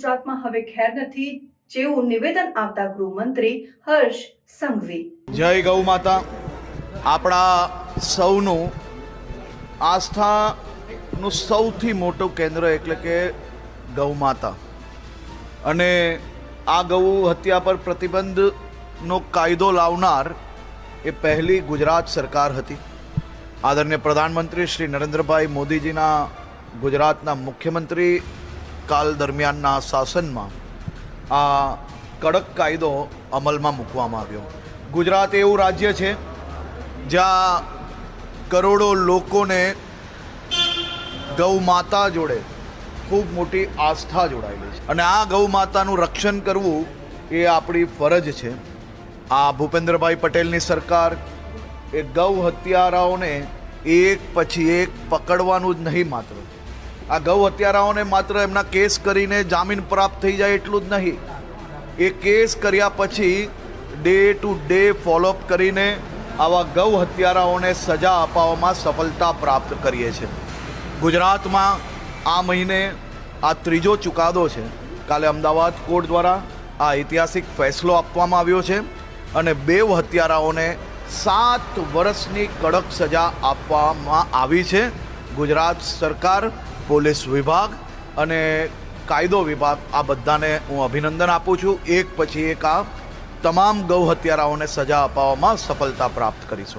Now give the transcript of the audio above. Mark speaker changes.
Speaker 1: ગુજરાતમાં હવે ખેર નથી, જેવું નિવેદન આપતા ગૃહમંત્રી હર્ષ સંઘવી.
Speaker 2: જય ગૌ માતા. આપણા સૌનું આસ્થાનું સૌથી મોટું કેન્દ્ર એટલે કે ગૌ માતા, અને આ ગૌ હત્યા પર પ્રતિબંધનો કાયદો લાવનાર એ પહેલી ગુજરાત સરકાર હતી. આદરણીય પ્રધાનમંત્રી શ્રી નરેન્દ્રભાઈ મોદીજીના ગુજરાતના મુખ્યમંત્રી કાલ દરમિયાનના શાસનમાં આ કડક કાયદો અમલમાં મૂકવામાં આવ્યો. ગુજરાત એવું રાજ્ય છે જ્યાં કરોડો લોકોને ગૌ માતા જોડે ખૂબ મોટી આસ્થા જોડાયેલી છે, અને આ ગૌ માતાનું રક્ષણ કરવું એ આપણી ફરજ છે. આ ભૂપેન્દ્રભાઈ પટેલની સરકાર એ ગૌ હત્યારાઓને એક પછી એક પકડવાનું જ નહીં, માત્ર આ ગૌ હત્યારાઓને માત્ર એમના કેસ કરીને જામીન પ્રાપ્ત થઈ જાય એટલું જ નહીં, એ કેસ કર્યા પછી ડે ટુ ડે ફોલોઅપ કરીને આવા ગૌ હત્યારાઓને સજા અપાવવામાં સફળતા પ્રાપ્ત કરીએ છીએ. ગુજરાતમાં આ મહિને આ ત્રીજો ચુકાદો છે. કાલે અમદાવાદ કોર્ટ દ્વારા આ ઐતિહાસિક ફેસલો આપવામાં આવ્યો છે, અને બે હત્યારાઓને 7 વર્ષની કડક સજા આપવામાં આવી છે. ગુજરાત સરકાર, પોલીસ વિભાગ અને કાયદો વિભાગ, આ બધાને હું અભિનંદન આપું છું. એક પછી એક આ તમામ ગૌ હત્યારાઓને સજા અપાવવામાં સફળતા પ્રાપ્ત કરીશું.